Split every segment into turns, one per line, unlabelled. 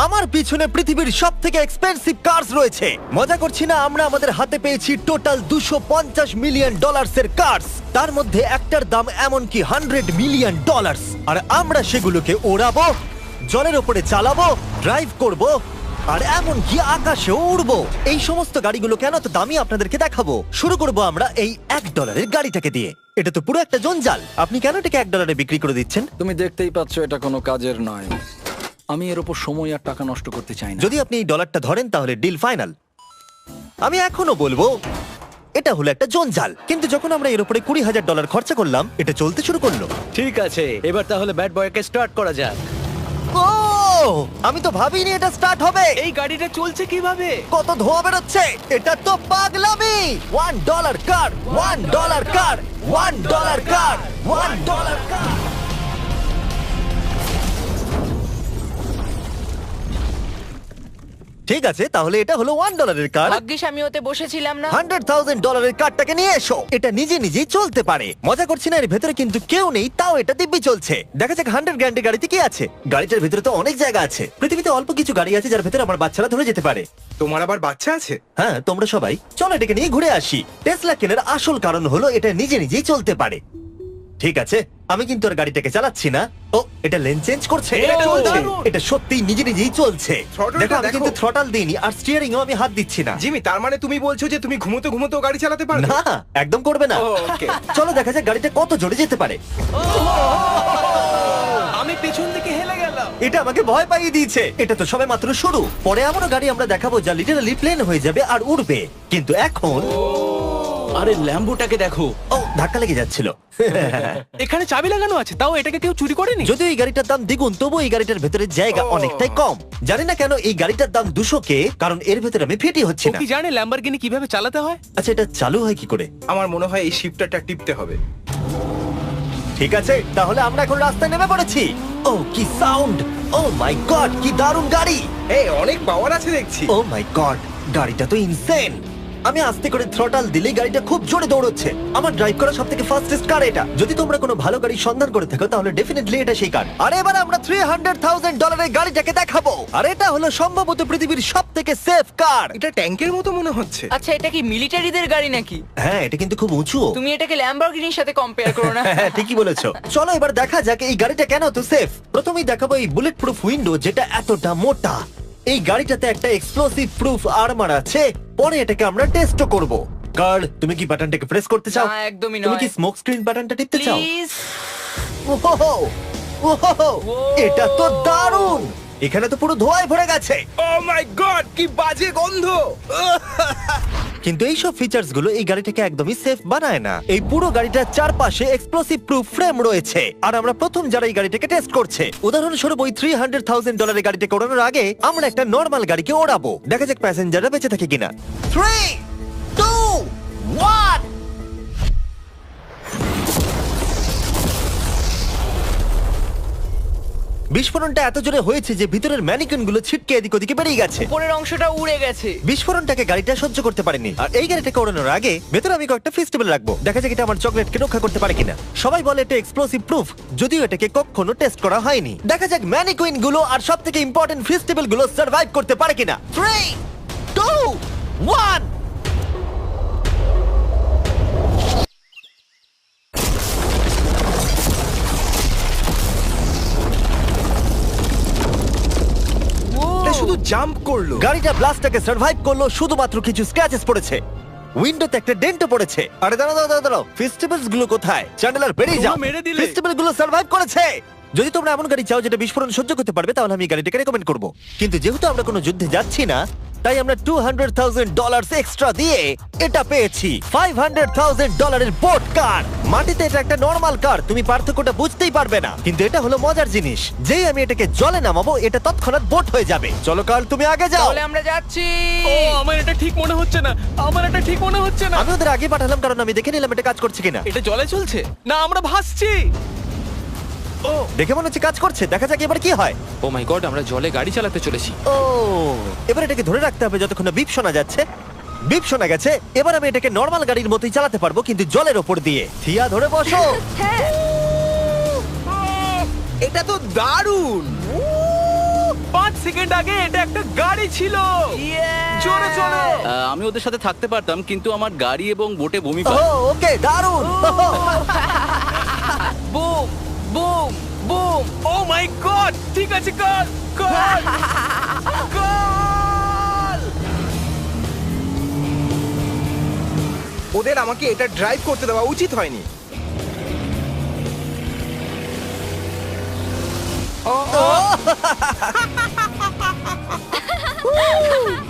আমার পিছনে পৃথিবীর সবথেকে এক্সপেন্সিভ কার্স রয়েছে। মজা করছি না, আমরা আমাদের হাতে পেয়েছি টোটাল $250 মিলিয়ন এর কার্স। তার মধ্যে একটার দাম এমনকি $100 মিলিয়ন। আর আমরা সেগুলোকে ওড়াবো, জলের ওপরে চালাবো, ড্রাইভ করব, আর এমনকি আকাশেও উড়বো। এই সমস্ত গাড়িগুলো কেন তো দামি আপনাদেরকে দেখাবো। শুরু করব আমরা এই $1 গাড়িটাকে দিয়ে। এটা তো পুরো একটা জঞ্জাল। আপনি কেন এটাকে $1 বিক্রি করে দিচ্ছেন?
তুমি দেখতেই পাচ্ছ এটা কোনো কাজের নয়। আমি এর উপর সময় আর টাকা নষ্ট করতে চাই না।
যদি আপনি এই ডলারটা ধরেন তাহলে ডিল ফাইনাল। আমি এখনো বলবো এটা হলো একটা জঞ্জাল, কিন্তু যখন আমরা এর উপরে $20,000 খরচা করলাম, এটা চলতে শুরু করলো।
ঠিক আছে, এবার তাহলে ব্যাড বয়কে স্টার্ট করা যাক।
ও, আমি তো ভাবিনি এটা স্টার্ট হবে।
এই গাড়িটা চলছে কিভাবে?
কত ধোঁয়া বেরোচ্ছে, এটা তো পাগলামি। $1 কার, $1 কার, $1 কার, $1 কার। ঠিক আছে, তাহলে এটা হলো $1 কার।
ভাগ্যিস আমি ওতে বসেছিলাম না।
$100,000 কারটাকে নিয়ে এসো। এটা নিজে নিজেই চলতে পারে। মজা করছি না, এর ভেতরে কিন্তু কেউ নেই, তাও এটা দিব্যি চলছে। দেখা যাক 100 গ্র্যান্ডের গাড়িতে কি আছে। গাড়িটার ভেতরে তো অনেক জায়গা আছে। পৃথিবীতে অল্প কিছু গাড়ি আছে যার ভেতরে আমার বাচ্চারা ধরে যেতে পারে।
তোমার আবার বাচ্চা আছে?
হ্যাঁ, তোমরা সবাই চলো এটাকে নিয়ে ঘুরে আসি। টেসলা কেনার আসল কারণ হলো এটা নিজে নিজেই চলতে পারে। ঠিক আছে, আমি কিন্তু আর গাড়িটাকে চালাচ্ছি না। ও, এটা লেন চেঞ্জ করছে।
এটা চলছে।
এটা সত্যিই নিজে নিজেই চলছে।
Throttle-টা
দেখো, আমি
দেখো।
কিন্তু থ্রটাল দিইনি, আর স্টিয়ারিংও আমি হাত দিচ্ছি না।
জিমি, তার মানে তুমি বলছো যে তুমি ঘুমোতে ঘুমোতেও গাড়ি চালাতে পারবে?
না, একদম করবে না।
ও, okay.
চলো দেখা যাক গাড়িটা কত জোরে যেতে পারে।
আমি পেছন থেকে হেলে গেলাম।
এটা আমাকে ভয় পাইয়ে দিয়েছে। এটা তো সবে মাত্র শুরু। পরে এমনও গাড়ি আমরা দেখাবো যা লিটারালি প্লেন হয়ে যাবে আর উড়বে। কিন্তু এখন
আরে ল্যাম্বোটাকে দেখো,
ও, ধাক্কা লেগে যাচ্ছিল।
এখানে চাবি লাগানো আছে, তাও এটাকে কেউ চুরি করেনি।
যদিও এই গাড়িটার দাম দ্বিগুণ, তবু এই গাড়িটার ভেতরে জায়গা অনেকটাই কম। জানি না কেন এই গাড়িটার দাম 200K, কারণ এর ভেতরে আমি ফিটি হচ্ছে
ও
না।
কি জানে ল্যাম্বরগিনি কিভাবে চালাতে হয়?
আচ্ছা, এটা চালু হয় কি করে?
আমার মনে হয় এই শিফটারটা টিপতে হবে।
ঠিক আছে, তাহলে আমরা এখন রাস্তায় নেমে পড়েছি। ও, কি সাউন্ড! ও মাই গড, কি দারুণ গাড়ি!
এই অনেক পাওয়ার আছে দেখছি।
ও মাই গড, গাড়িটা তো ইনসেন। আমি আস্তে করে থ্রটাল দিলেই গাড়িটা খুব জোরে দৌড়চ্ছে। আমার ড্রাইভ করা সবথেকে ফাস্টেস্ট কার এটা। যদি তোমরা কোনো ভালো গাড়ির সন্ধান করে থাকো তাহলে ডেফিনেটলি এটা সেই কার। আর এবার আমরা $300,000 গাড়িটাকে দেখাবো। আর এটা হলো সম্ভবত পৃথিবীর সবথেকে সেফ কার।
এটা ট্যাঙ্কের মতো মনে হচ্ছে।
আচ্ছা, এটা কি মিলিটারিদের গাড়ি নাকি?
হ্যাঁ, এটা কিন্তু খুব উঁচু।
তুমি এটাকে ল্যাম্বরগিনির সাথে কম্পেয়ার করো না।
হ্যাঁ, ঠিকই বলেছো। চলো এবার দেখা যাক এই গাড়িটা কেন তো সেফ। প্রথমেই দেখাবো এই বুলেট প্রুফ উইন্ডো, যেটা এতটা মোটা। এই গাড়িটাতে একটা এক্সপ্লোসিভ প্রুফ আর্মার আছে। পরে এটাকে আমরা টেস্ট করব। কার্ল, তুমি কি বাটনটাকে প্রেস করতে চাও?
না, একদমই
তুমি
নয়।
কি স্মোক স্ক্রিন বাটনটা টিপতে চাও?
প্লিজ।
ওহো, ওহো, এটা তো দারুণ। এখানে তো পুরো ধোঁয়ায় ভরে গেছে।
ও মাই গড, কি বাজে গন্ধ!
কিন্তু এইসব ফিচার্স গুলো এই গাড়িটাকে একদমই সেফ বানায় না। এই পুরো গাড়িটার চারপাশে এক্সপ্লোসিভ প্রুফ ফ্রেম রয়েছে। আর আমরা প্রথম যারা এই গাড়িটাকে টেস্ট করছে, উদাহরণস্বরূপ ওই $300,000 গাড়িটাকে ওড়ানোর আগে আমরা একটা নর্মাল গাড়িকে ওড়াবো। দেখা যাক প্যাসেঞ্জাররা বেঁচে থাকে কিনা। 3, 2, 1। বিস্ফোরণটা এত জোরে হয়েছে যে ভিতরের ম্যানিকুইন গুলো ছিটকে এদিক ওদিকে বেরিয়ে গেছে।
উপরের অংশটা উড়ে গেছে।
বিস্ফোরণটাকে গাড়িটা সহ্য করতে পারেনি। আর এই গাড়িটাকে ওড়ানোর আগে ভেতরে আমি কয়েকটা ফেস্টিভ্যাল রাখবো। দেখা যাক এটা আমার চকলেটকে রক্ষা করতে পারে কিনা। সবাই বলে এটা এক্সপ্লোসিভ প্রুফ, যদিও এটাকে কখনো টেস্ট করা হয়নি। দেখা যাক ম্যানিকুইন গুলো আর সবথেকে ইম্পর্টেন্ট ফেস্টিভ্যাল গুলো সার্ভাইভ করতে পারে কিনা। 3, 2, 1।
এটা শুধু জাম্প করলো।
গাড়িটা ব্লাস্টটাকে সার্ভাইভ করলো, শুধুমাত্র কিছু স্ক্র্যাচেস পড়েছে। উইন্ডোতে একটা ডেন্টও পড়েছে। আরে দাঁড়াও দাঁড়াও দাঁড়াও, ফেস্টিভ্যালস গুলো কোথায়? চ্যান্ডেলার বেরিয়ে যাও।
তোমরা মেরে দিলে।
ফেস্টিভ্যাল গুলো সার্ভাইভ করেছে। যদি তোমরা এমন গাড়ি চাও যেটা বিস্ফোরণ সহ্য করতে পারবে, তাহলে আমি এই গাড়িটাকে রেকমেন্ড করব। কিন্তু যেহেতু আমরা কোনো যুদ্ধে যাচ্ছি না, তাই আমরা $200,000 এক্সট্রা দিয়ে এটা পেয়েছি। $500,000 এর বোট কার। মাটিতে এটা একটা নর্মাল কার, তুমি পার্থক্যটা বুঝতেই পারবে না। কিন্তু এটা হলো মজার জিনিস, যেই আমি এটাকে জলে নামাবো এটা তৎক্ষণাৎ বোট হয়ে যাবে। চলো কার্ল, তুমি আগে যাও।
তাহলে আমরা যাচ্ছি।
ও, আমার এটা ঠিক মনে হচ্ছে না, আমার এটা ঠিক মনে হচ্ছে না।
আমি ওদের আগে পাঠালাম কারণ আমি দেখে নিলাম এটা কাজ করছে কিনা।
এটা জলে চলছে না, আমরা ভাসছি। ও,
দেখে মনে হচ্ছে কাজ করছে। দেখা যাক এবার কি হয়।
ও মাই গড, আমরা জলে গাড়ি চালাতে চলেছি।
ও, এবার এটাকে ধরে রাখতে হবে যতক্ষণ না বিপ শোনা যাচ্ছে। বিপ শোনা গেছে। এবার আমি এটাকে নর্মাল গাড়ির মতোই চালাতে পারবো, কিন্তু জলের ওপর দিয়ে। থিয়া, ধরে বসো।
হ্যাঁ।
এটা তো দারুণ!
5 সেকেন্ড আগে এটা একটা গাড়ি ছিল। জোরে চলো।
আমি ওদের সাথে থাকতে পারতাম, কিন্তু আমার গাড়ি এবং বোটে বমি
ও
পায়।
ওকে দারুণ
বুম বুম বুম।
ও মাই গড, ঠিক আছে, কর কর কর।
ওদের আমাকে এটা ড্রাইভ করতে দেওয়া উচিত হয়নি।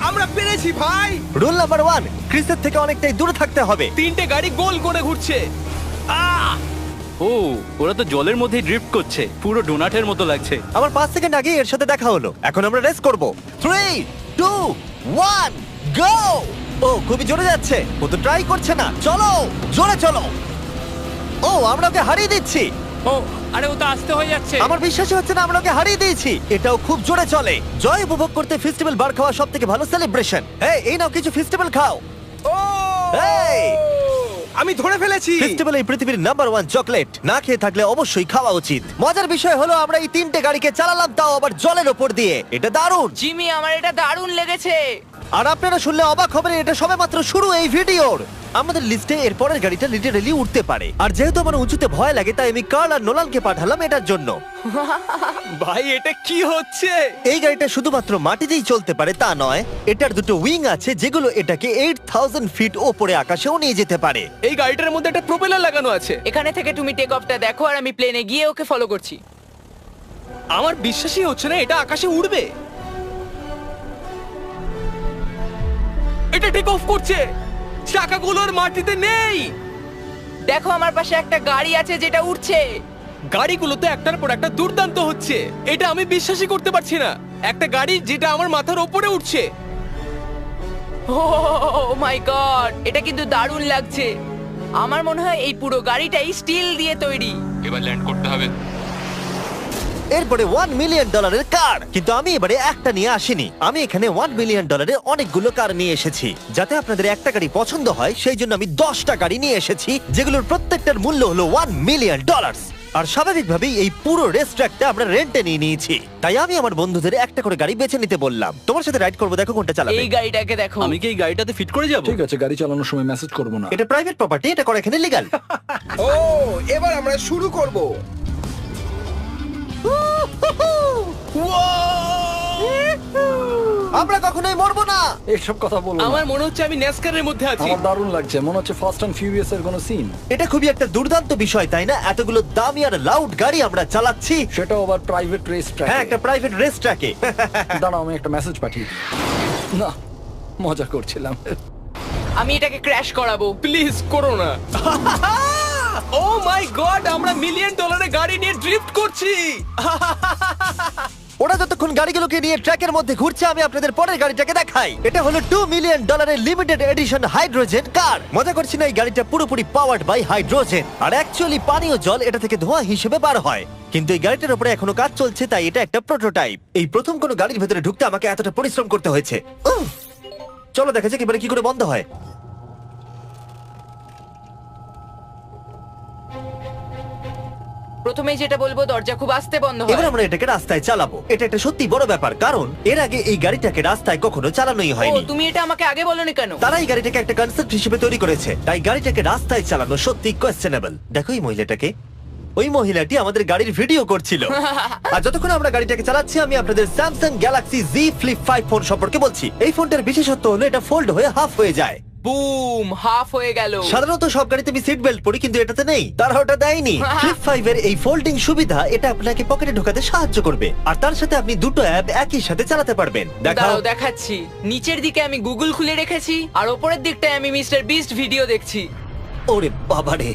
আমরা পেরেছি ভাই।
রুল নাম্বার 1, ক্রিসের থেকে অনেকটাই দূরে থাকতে হবে।
3টে গাড়ি গোল করে ঘুরছে।
ও, ওরা তো জলের মধ্যে ড্রিফট করছে, পুরো ডোনাটের মতো লাগছে।
আমার 5 সেকেন্ড আগে এর সাথে দেখা হলো। এখন আমরা রেস করব। 3 2 1 গো। ও খুবই জোরে যাচ্ছে, ও তো ট্রাই করছে না। চলো জোরে চলো। ও আমরা ওকে হারিয়ে দিচ্ছি।
ও আরে ও তো আসতে হয়ে যাচ্ছে।
আমার বিশ্বাসই হচ্ছে না আমরা ওকে হারিয়ে দিয়েছি। এটাও খুব জোরে চলে। জয় উপভোগ করতে ফেস্টিভ্যাল বার খাওয়া সব থেকে ভালো সেলিব্রেশন। এই নাও কিছু ফেস্টিভ্যাল খাও।
ও
এই!
আমি ধরে ফেলেছি।
ফেস্টিভ্যাল এই পৃথিবীর নাম্বার 1 চকলেট। না খেয়ে থাকলে অবশ্যই খাওয়া উচিত। মজার বিষয় হলো আমরা এই 3টে গাড়িকে চালালাম, তাও আবার জলের ওপর দিয়ে। এটা দারুণ।
জিমি, আমার এটা দারুণ লেগেছে।
আর আপনারা শুনলে অবাক হবেন, এটা সবেমাত্র শুরু এই ভিডিওর। আমাদের লিস্টে এর পরের গাড়িটা লিটারালি উঠতে পারে। আর যেহেতু আমার উঁচুতে ভয় লাগে, তাই আমি কার্ল আর নোলানকে পাঠালাম এটার জন্য।
ভাই এটা কি হচ্ছে?
এই গাড়িটা শুধুমাত্র মাটিতেই চলতে পারে তা নয়, এটার দুটো উইং আছে যেগুলো এটাকে 8000 ফিট ওপরে আকাশেও নিয়ে যেতে পারে।
এই গাড়িটার মধ্যে একটা প্রপেলার লাগানো আছে।
এখানে থেকে তুমি টেক অফটা দেখো আর আমি প্লেনে গিয়ে ওকে ফলো করছি।
আমার বিশ্বাসই হচ্ছে না এটা আকাশে উড়বে। এটা টেক অফ করছে, চাকাগুলোর মাটিতে নেই।
দেখো আমার পাশে একটা গাড়ি আছে যেটা উঠছে।
গাড়িগুলোতে একটার পর একটা দুর্দান্ত হচ্ছে। এটা আমি বিশ্বাসই করতে পারছি না, একটা গাড়ি যেটা আমার মাথার ওপরে উঠছে।
ও মাই গড, এটা কিন্তু দারুণ লাগছে। আমার মনে হয় এই পুরো গাড়িটাই স্টিল দিয়ে তৈরি।
এবার ল্যান্ড করতে হবে।
এরপরে $1 মিলিয়ন কার। কিন্তু আমি এবারে একটা নিয়ে আসিনি, আমি এখানে $1 মিলিয়ন অনেকগুলো কার নিয়ে এসেছি। যাতে আপনাদের একটা গাড়ি পছন্দ হয় সেই জন্য আমি 10টা গাড়ি নিয়ে এসেছি, যেগুলোর প্রত্যেকটার মূল্য হলো $1 মিলিয়ন। আর স্বাভাবিকভাবেই এই পুরো রেস ট্র্যাকটা আমরা রেন্টে নিয়ে নিয়েছি। তাই আমি আমার বন্ধুদের একটা করে গাড়ি বেছে নিতে বললাম। তোমার সাথে রাইড করবো, দেখো কোনটা চালাবে।
এই গাড়িটাকে দেখো।
আমি কি এই গাড়িটাতে ফিট করে যাব?
ঠিক আছে, গাড়ি চালানোর সময় মেসেজ করবো না।
এটা প্রাইভেট প্রপার্টি, এটা করা এখানে লিগ্যাল।
ও এবার আমরা শুরু করব।
আমরা কখনোই মরবো না।
এইসব কথা বলবো না।
আমার মনে হচ্ছে আমি ন্যাসকারের মধ্যে আছি।
আমার দারুণ লাগছে, মনে হচ্ছে ফাস্ট অ্যান্ড ফিউরিয়াস এর কোনো সিন।
এটা খুবই একটা দুর্দান্ত বিষয়, তাই না? এতগুলো দামি আর লাউড গাড়ি আমরা চালাচ্ছি।
সেটাও আবার প্রাইভেট রেস ট্র্যাক।
হ্যাঁ, একটা প্রাইভেট রেস ট্র্যাকে।
দাঁড়াও, আমি একটা মেসেজ পাঠিয়ে দিই। না, মজা করছিলাম।
আমি এটাকে ক্র্যাশ করাবো।
প্লিজ করো না। ও মাই গড, আমরা $1 মিলিয়ন গাড়ি নিয়ে ড্রিফট করছি।
ওরা যতক্ষণ গাড়িগুলোকে নিয়ে ট্র্যাকের মধ্যে ঘুরছে, আমি আপনাদের পরের গাড়িটাকে দেখাই। এটা হলো $2 million limited edition hydrogen car. মজা করছি না, এই গাড়িটা পুরোপুরি পাওয়ার্ড বাই হাইড্রোজেন। আর অ্যাকচুয়ালি পানীয় জল এটা থেকে ধোঁয়া হিসেবে বার হয়। কিন্তু এই গাড়িটার উপরে এখনো কাজ চলছে, তাই এটা একটা প্রোটোটাইপ। এই প্রথম কোনো গাড়ির ভেতরে ঢুকতে আমাকে এতটা পরিশ্রম করতে হয়েছে। চলো দেখা যাক এবারে কি করে বন্ধ হয়।
প্রথমেই যেটা বলবো, দরজা খুব আস্তে বন্ধ হয়।
এবার আমরা এটাকে রাস্তায় চালাবো। এটা একটা সত্যি বড় ব্যাপার, কারণ এর আগে এই গাড়িটাকে রাস্তায় কখনো চালানোই
ও,
হয়নি।
তুমি এটা আমাকে আগে বলনি কেন?
তারা এই গাড়িটাকে একটা কনসেপ্ট হিসেবে তৈরি করেছে, তাই গাড়িটাকে রাস্তায় চালানো সত্যি কোয়েশ্চেনেবল। দেখো এই মহিলাটাকে, ওই মহিলাটি আমাদের গাড়ির ভিডিও করছিল। আর যতক্ষণ আমরা গাড়িটাকে চালাচ্ছি, আমি আপনাদের Samsung Galaxy Z Flip 5 phone সম্পর্কে বলছি। এই ফোনটার বিশেষত্ব হলো এটা ফোল্ড হয়ে হাফ হয়ে যায়।
বুম, হাফ হয়ে গেল।
সাধারণত সব গাড়িতে আমি সিট বেল্ট পরি, কিন্তু এটাতে নেই। তারা ওটা দেয়নি। ফ্লিপ 5 এর এই ফোল্ডিং সুবিধা, এটা আপনাকে পকেটে ঢোকাতে সাহায্য করবে। আর তার সাথে আপনি দুটো অ্যাপ একই সাথে চালাতে পারবেন। দেখাও।
দাঁড়াও, দেখাচ্ছি। নিচের দিকে আমি গুগল খুলে রেখেছি, আর ওপরের দিকটায় আমি মিস্টার বিস্ট ভিডিও দেখছি।
ওরে বাবারে,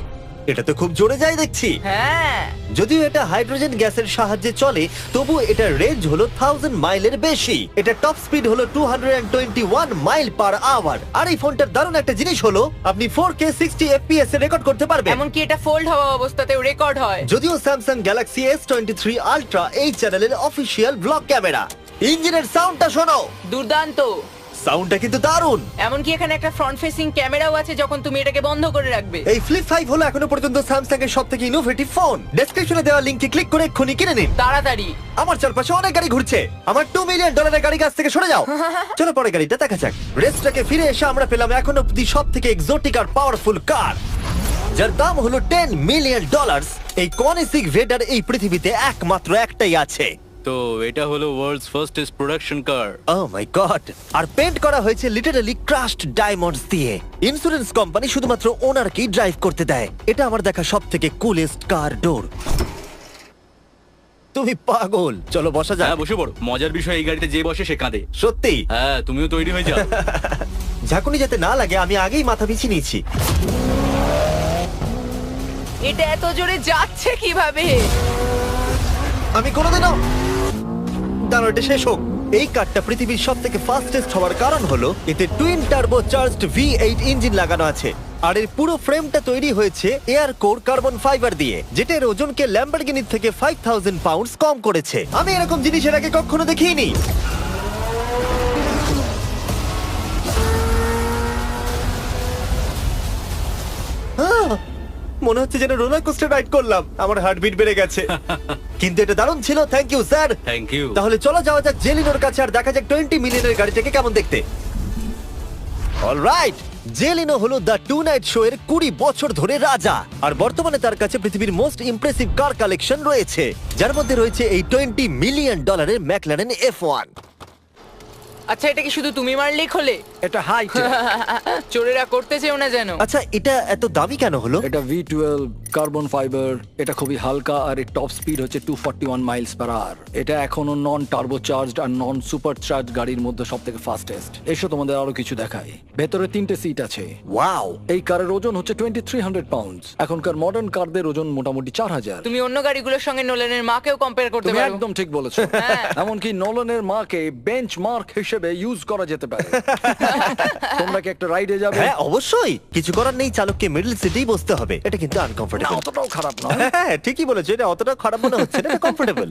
এটা তো খুব জোরে যায় দেখছি।
হ্যাঁ,
যদিও এটা হাইড্রোজেন গ্যাসের সাহায্যে চলে, তবু এটার রেঞ্জ হলো 1000 মাইলের বেশি। এটা টপ স্পিড হলো 221 মাইল পার আওয়ার। আর এই ফোনটার দারুণ একটা জিনিস হলো, আপনি 4K 60 FPS এ রেকর্ড করতে পারবেন।
এমনকি এটা ফোল্ড হওয়া অবস্থাতেও রেকর্ড হয়।
যদিও স্যামসাং গ্যালাক্সি S23 আলট্রা এই চ্যানেলের অফিসিয়াল ব্লগ ক্যামেরা। ইঞ্জিনের সাউন্ডটা শোনো।
দুর্দান্ত।
সাউন্ডটা কিন্তু দারুণ।
এমনকি এখানে একটা ফ্রন্ট ফেসিং ক্যামেরাও আছে যখন তুমি এটাকে বন্ধ করে রাখবে।
এই ফ্লিপ 5 হলো এখনো পর্যন্ত স্যামসাং এর সবথেকে ইনোভেটিভ ফোন। ডেসক্রিপশনে দেওয়া লিংকে ক্লিক করে এক্ষুনি কিনে নিন।
তাড়াতাড়ি।
আমার চারপাশে অনেক গাড়ি ঘুরছে। আমার $2 মিলিয়ন গাড়ি কাছ থেকে সরে যাও। চলো পরে গাড়িটা দেখা যাক। রেসটাকে ফিরে এসে আমরা পেলাম এখন অব্দি সবথেকে এক্সোটিক আর পাওয়ারফুল কার, যার দাম হলো $10 মিলিয়ন। এই কনিসিক ভেডার এই পৃথিবীতে একমাত্র একটাই আছে।
তো এটা হলো world's fastest production car.
Oh my God! আর পেন্ট করা হয়েছে লিটারালি ক্রাশড ডায়মন্ডস দিয়ে। ইন্স্যুরেন্স কোম্পানি শুধুমাত্র ওনারকেই ড্রাইভ করতে দেয়। এটা আমার দেখা সবথেকে কুলেস্ট কার ডোর। তুমি পাগল। চলো বসা যাক।
হ্যাঁ বসে পড়ো। মজার বিষয় এই গাড়িতে যে বসে সে কাঁদে।
সত্যি
হ্যাঁ তুমিও তৈরি হয়ে যাও।
ঝাঁকুনি যাতে না লাগে আমি আগেই মাথা পিছিয়ে নিয়েছি।
এটা এত জোরে যাচ্ছে কিভাবে?
আমি কোনোদিনও দাঁড়াও, এটা শেষ হোক। এই কারটা পৃথিবীর সব থেকে ফাস্টেস্ট হওয়ার কারণ হলো এতে twin turbo charged V8 engine লাগানো আছে। আর এর পুরো ফ্রেমটা তৈরি হয়েছে এয়ার কোর কার্বন ফাইবার দিয়ে, যেটা এর ওজনকে ল্যাম্বরগিনির থেকে 5000 পাউন্ডস কম করেছে। আমি এরকম জিনিস এর আগে কখনো দেখিনি। মনে হচ্ছে যেন রোলার কোস্টার রাইড করলাম। আমার হার্টবিট বেড়ে গেছে। কিন্তু এটা দারুণ ছিল। Thank you sir.
Thank you.
তাহলে চলো যাওয়া যাক জেলিনোর কাছে আর দেখা যাক 20 মিলিয়নের গাড়িটাকে কেমন দেখতে। অলরাইট, জেলিনো হলো দ্য টু নাইট শো এর 20 বছর ধরে রাজা। আর বর্তমানে তার কাছে পৃথিবীর মোস্ট ইমপ্রেসিভ কার কালেকশন রয়েছে, যার মধ্যে রয়েছে এই $20 মিলিয়ন ম্যাকলারেন F1।
আচ্ছা, এটা কি শুধু তুমি মারলেই খোলে?
এটা হাই
চোরেরা করতে চেও না যেন।
আচ্ছা, এটা এত দামি কেন হলো?
এটা V12 কার্বন ফাইবার। এটা খুবই হালকা আর এর টপ স্পিড হচ্ছে 241 মাইলস পার আওয়ার। এটা এখনো নন টার্বো চার্জড আর নন সুপার চার্জ গাড়ির মধ্যে সবথেকে ফাস্টেস্ট। এসো তোমাদের আরো কিছু দেখাই। ভেতরে 3টে সিট আছে।
ওয়াও!
এই কারের ওজন হচ্ছে 2300 পাউন্ডস। এখনকার মডার্ন কারদের ওজন মোটামুটি 4000।
তুমি অন্য গাড়িগুলোর সঙ্গে নোলেনের মাকেও কম্পেয়ার করতে
তুমি
পারো।
একদম ঠিক বলেছো।
হ্যাঁ।
এমনকি নোলানের মাকে বেঞ্চমার্ক হিসেবে ইউজ করা যেতে পারে। তোমরা কি একটা রাইডে যাবে?
হ্যাঁ অবশ্যই। কিছু করার নেই, চালককে মিডল সিটেই বসতে হবে। এটা কিন্তু
না,
আনকমফোর্টেবল।
অতটাও খারাপ নয়।
হ্যাঁ ঠিকই বলেছো, এটা অতটা খারাপ মনে হচ্ছে না, এটা কমফোর্টেবল।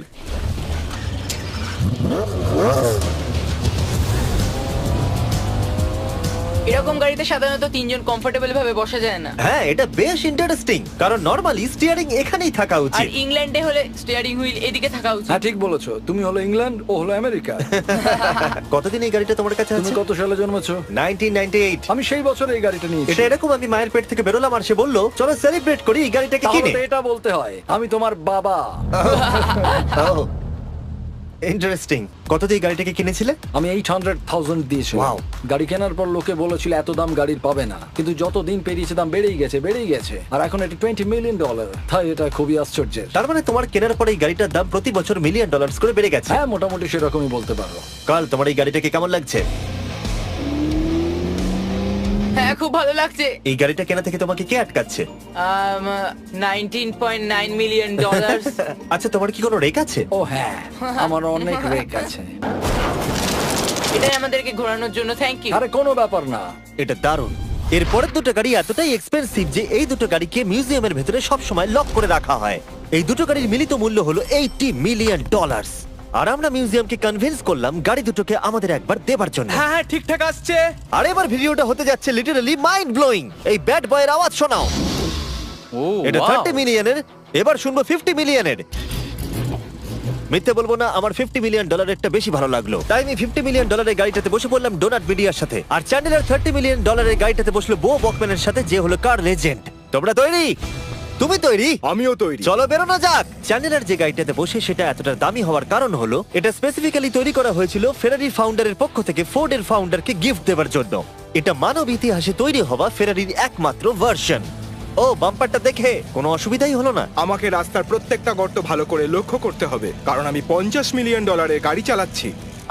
এরকম গাড়িতে সাধারণত 3 জন কমফোর্টেবল ভাবে বসা যায় না।
হ্যাঁ এটা বেশ ইন্টারেস্টিং, কারণ নরমালি স্টিয়ারিং এখানেই থাকা
আর
উচিত।
ইংল্যান্ডে হলে স্টিয়ারিং হুইল এদিকে থাকা উচিত।
হ্যাঁ ঠিক বলেছো। তুমি হলো ইংল্যান্ড, ও হলো আমেরিকা।
কতদিন এই গাড়িটা তোমার কাছে
তুমি
আছে?
কত সালে জন্মেছো?
1998।
আমি সেই বছর এই গাড়িটা নিয়েছি।
এটা এরকম, আমি মায়ের পেট থেকে বেরোলাম আর সে বললো চলো সেলিব্রেট করি এই গাড়িটাকে
তাহলে
কিনে।
তো এটা বলতে হয় আমি তোমার বাবা।
ইন্টারেস্টিং। কত দিয়ে এই গাড়িটাকে কিনেছিলে?
আমি 800,000 দিয়েছি।
Wow.
গাড়ি কেনার পর লোকে বলেছিল এত দাম গাড়ির পাবে না, কিন্তু যত দিন পেরিয়েছে দাম বেড়েই গেছে। আর এখন এটা $20 মিলিয়ন। তাই এটা খুবই আশ্চর্যের।
তার মানে তোমার কেনার পরে এই গাড়িটার দাম প্রতি বছর $1 মিলিয়ন করে বেড়ে গেছে।
হ্যাঁ মোটামুটি সেরকমই বলতে পারো।
কাল তোমার এই গাড়িটাকে কেমন লাগছে?
হ্যাঁ খুব ভালো লাগছে।
এই গাড়িটা কেনা থেকে তোমাকে কে আটকাচ্ছে?
$19.9 মিলিয়ন।
আচ্ছা তোমার কি কোনো রেক আছে?
ও হ্যাঁ, আমার অনেক রেক আছে।
এটাই আমাদেরকে ঘোরানোর জন্য থ্যাংক ইউ।
আরে কোনো ব্যাপার না।
এটা দারুণ। এর পরের দুটো গাড়ি এতটাই এক্সপেন্সিভ যে এই দুটো গাড়িকে মিউজিয়ামের ভেতরে সব সময় লক করে রাখা হয়। এই দুটো গাড়ির মিলিত মূল্য হলো $80 মিলিয়ন। আর আমরা মিউজিয়ামকে কনভিন্স করলাম গাড়ি দুটোকে আমাদের একবার দেবার জন্য।
হ্যাঁ হ্যাঁ ঠিকঠাক আসছে।
আর এবার ভিডিওটা হতে যাচ্ছে লিটারালি মাইন্ড ব্লোয়িং। এই ব্যাড বয়ের আওয়াজ শোনাও।
ও
এটা
wow!
30 মিলিয়নের, এবার শুনবো 50 মিলিয়নের। মিথ্যে বলবো না, আমার $50 মিলিয়ন বেশি ভালো লাগলো, তাই আমি $50 মিলিয়ন গাড়িটাতে বসে পড়লাম ডোনাট মিডিয়ার সাথে। আর চ্যান্ডেলার $30 মিলিয়ন গাড়িটাতে বসলো বো বকম্যানের সাথে, যে হলো কার লেজেন্ড। তোমরা তৈরি? তুমি তৈরি?
আমিও তৈরি।
চলো বেরোনো যাক। চ্যান্ডেলার যে গাড়িটাতে বসে সেটা এতটা দামি হওয়ার কারণ হলো এটা স্পেসিফিক্যালি তৈরি করা হয়েছিল ফেরারির ফাউন্ডারের পক্ষ থেকে ফোর্ডের ফাউন্ডারকে গিফট দেওয়ার জন্য। এটা মানব ইতিহাসে তৈরি হওয়া ফেরারির একমাত্র ভার্সন। ও বাম্পারটা দেখে কোনো অসুবিধাই হলো না।
আমাকে রাস্তার প্রত্যেকটা গর্ত ভালো করে লক্ষ্য করতে হবে, কারণ আমি $50 মিলিয়ন গাড়ি চালাচ্ছি।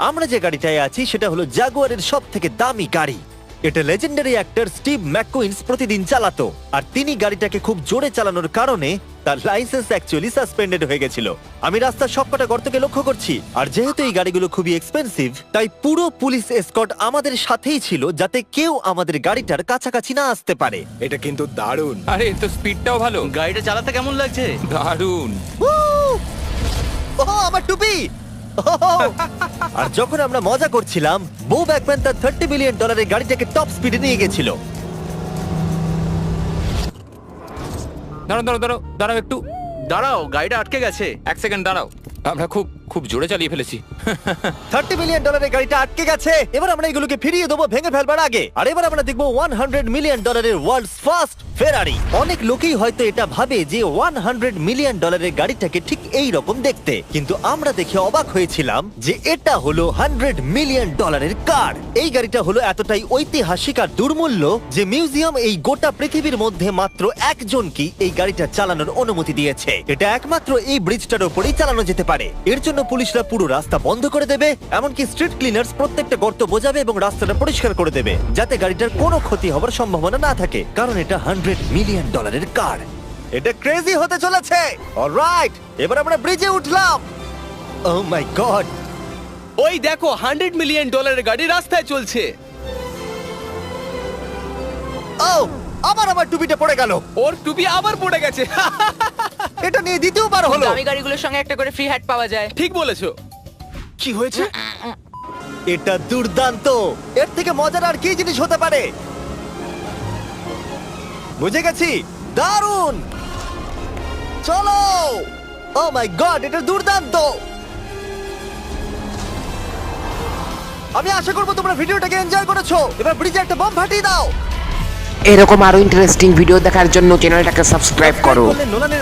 আমরা যে গাড়িটায় আছি সেটা হলো জাগুয়ারের সব থেকে দামি গাড়ি। এটা লেজেন্ডারি অ্যাক্টর স্টিভ ম্যাককুইন্স প্রতিদিন চালাতো, আর তিনি গাড়িটাকে খুব জোরে চালানোর কারণে তার লাইসেন্স অ্যাকচুয়ালি সাসপেন্ডেড হয়ে গেছিল। আমি রাস্তার সবকটা গর্তকে লক্ষ্য করছি, আর যেহেতু এই গাড়িগুলো খুবই এক্সপেন্সিভ তাই পুরো পুলিশ এসকর্ট আমাদের সাথেই ছিল, যাতে কেউ আমাদের গাড়িটার কাছাকাছি না আসতে পারে।
এটা কিন্তু দারুণ।
আরে এর তো স্পিডটাও ভালো।
গাড়িটা চালাতে কেমন লাগছে?
দারুণ।
ও আমার টুপি! আর যখন আমরা মজা করছিলাম, বো ব্যাকম্যান তার $30 মিলিয়ন গাড়িটাকে টপ স্পিডে নিয়ে গেছিল।
দাঁড়াও দাঁড়াও দাঁড়াও দাঁড়াও একটু
দাঁড়াও, গাড়িটা আটকে গেছে।
1 সেকেন্ড দাঁড়াও। আমরা খুব জোরে চালিয়ে ফেলেছি।
$30 মিলিয়ন গাড়িটা আটকে গেছে। এবার আমরা এগুলোকে ফিরিয়ে দেবো ভেঙে ফেলবার আগে। আর এবার আমরা দেখবো $100 মিলিয়ন ওয়ার্ল্ডস ফার্স্ট ফেরারি। অনেক লোকেই হয়তো এটা ভাবে যে $100 মিলিয়ন গাড়িটাকে ঠিক এই রকম দেখতে, কিন্তু আমরা দেখে অবাক হয়েছিলাম যে এটা হলো $100 মিলিয়ন কার। এই গাড়িটা হলো এতটাই ঐতিহাসিক আর দুর্মূল্য যে মিউজিয়াম এই গোটা পৃথিবীর মধ্যে মাত্র একজনকে এই গাড়িটা চালানোর অনুমতি দিয়েছে। এটা একমাত্র এই ব্রিজটার উপরেই চালানো যেতে পারে। এর জন্য পুলিশরা পুরো রাস্তা বন্ধ করে দেবে, এমনকি স্ট্রিট ক্লিনার্স প্রত্যেকটা গর্ত বোঝাবে এবং রাস্তাটা পরিষ্কার করে দেবে, যাতে গাড়িটার কোনো ক্ষতি হওয়ার সম্ভাবনা না থাকে, কারণ এটা $100 মিলিয়ন কার। এটা ক্রেজি হতে চলেছে। অলরাইট, এবার আমরা ব্রিজে উঠলাম। ও মাই গড,
ওই দেখো $100 মিলিয়ন গাড়ি রাস্তায় চলছে।
ও আবার আমার টুপিটা পড়ে গেল।
ওর টুপি আবার পড়ে গেছে।
এটা নিয়ে দ্বিতীয়বার হলো।
দামি গাড়িগুলোর সঙ্গে একটা করে ফ্রি হ্যাট পাওয়া যায়।
ঠিক বলেছো। কি হয়েছে?
এটা দুর্দান্ত। এর থেকে মজার আর কি জিনিস হতে পারে? বুঝে গেছি, দারুণ। চলো। ও মাই গড, এটা দুর্দান্ত। আমি আশা করবো তোমরা ভিডিওটাকে এনজয় করেছো। এবার ব্রিজে একটা বম ফাটিয়ে দাও।
এরকম আরো ইন্টারেস্টিং ভিডিও দেখার জন্য চ্যানেলটাকে সাবস্ক্রাইব করো।
নোলানের